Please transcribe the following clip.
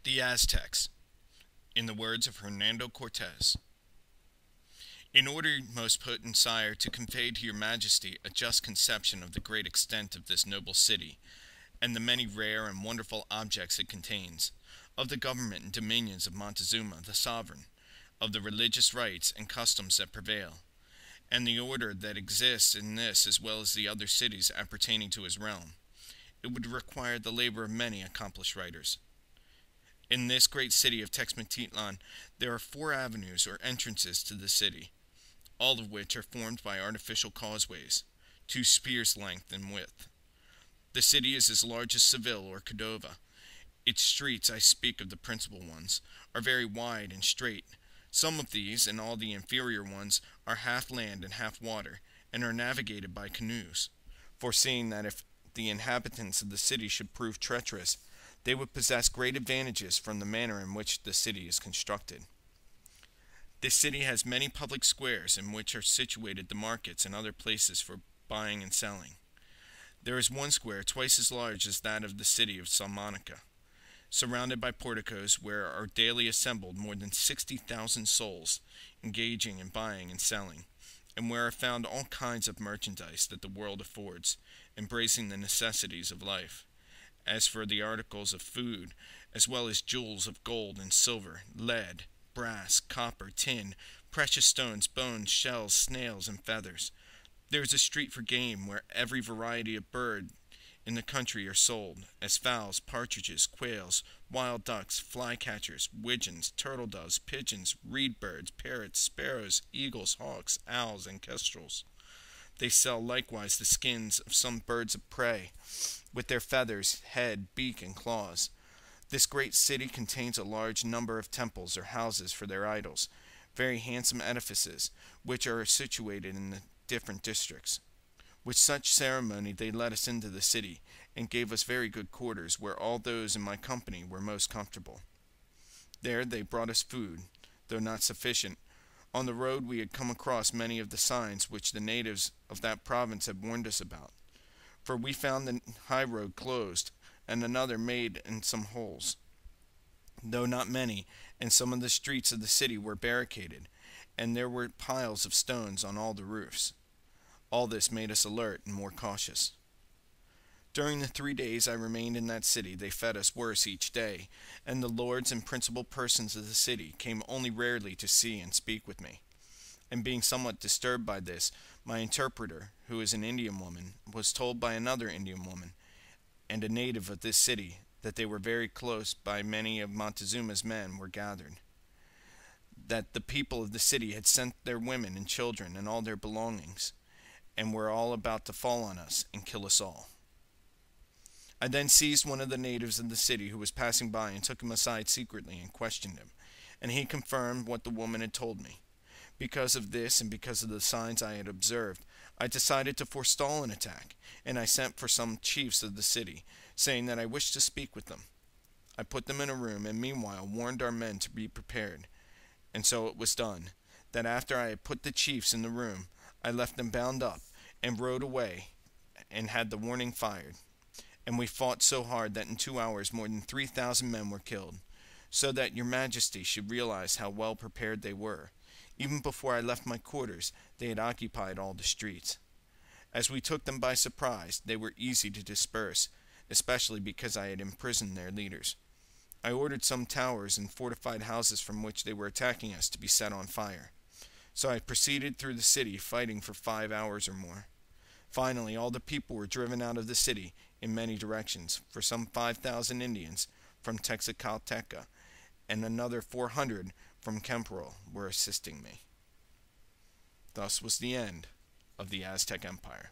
The Aztecs, in the words of Hernan Cortez. In order, most potent sire, to convey to your majesty a just conception of the great extent of this noble city, and the many rare and wonderful objects it contains, of the government and dominions of Montezuma the sovereign, of the religious rites and customs that prevail, and the order that exists in this as well as the other cities appertaining to his realm, it would require the labor of many accomplished writers. In this great city of Tenochtitlan, there are 4 avenues or entrances to the city, all of which are formed by artificial causeways, 2 spears' length in width. The city is as large as Seville or Cordova. Its streets, I speak of the principal ones, are very wide and straight. Some of these, and all the inferior ones, are half land and half water, and are navigated by canoes, foreseeing that if the inhabitants of the city should prove treacherous, they would possess great advantages from the manner in which the city is constructed. This city has many public squares in which are situated the markets and other places for buying and selling. There is one square twice as large as that of the city of Salamanca, surrounded by porticos where are daily assembled more than 60,000 souls, engaging in buying and selling, and where are found all kinds of merchandise that the world affords, embracing the necessities of life. As for the articles of food, as well as jewels of gold and silver, lead, brass, copper, tin, precious stones, bones, shells, snails, and feathers. There is a street for game where every variety of bird in the country are sold, as fowls, partridges, quails, wild ducks, flycatchers, widgeons, turtle doves, pigeons, reed birds, parrots, sparrows, eagles, hawks, owls, and kestrels. They sell likewise the skins of some birds of prey, with their feathers, head, beak, and claws. This great city contains a large number of temples or houses for their idols, very handsome edifices, which are situated in the different districts. With such ceremony they led us into the city, and gave us very good quarters, where all those in my company were most comfortable. There they brought us food, though not sufficient. On the road we had come across many of the signs which the natives of that province had warned us about, for we found the high road closed, and another made in some holes, though not many, and some of the streets of the city were barricaded, and there were piles of stones on all the roofs. All this made us alert and more cautious. During the 3 days I remained in that city, they fed us worse each day, and the lords and principal persons of the city came only rarely to see and speak with me. And being somewhat disturbed by this, my interpreter, who is an Indian woman, was told by another Indian woman, and a native of this city, that they were very close by many of Montezuma's men were gathered, that the people of the city had sent their women and children and all their belongings, and were all about to fall on us and kill us all. I then seized one of the natives of the city who was passing by and took him aside secretly and questioned him, and he confirmed what the woman had told me. Because of this and because of the signs I had observed, I decided to forestall an attack, and I sent for some chiefs of the city, saying that I wished to speak with them. I put them in a room, and meanwhile warned our men to be prepared. And so it was done, that after I had put the chiefs in the room, I left them bound up, and rode away, and had the warning fired. And we fought so hard that in 2 hours more than 3,000 men were killed, so that your majesty should realize how well prepared they were. Even before I left my quarters, they had occupied all the streets. As we took them by surprise, they were easy to disperse, especially because I had imprisoned their leaders. I ordered some towers and fortified houses from which they were attacking us to be set on fire. So I proceeded through the city, fighting for 5 hours or more. Finally, all the people were driven out of the city in many directions, for some 5,000 Indians from Texicalteca and another 400 from Kemperle were assisting me. Thus was the end of the Aztec Empire.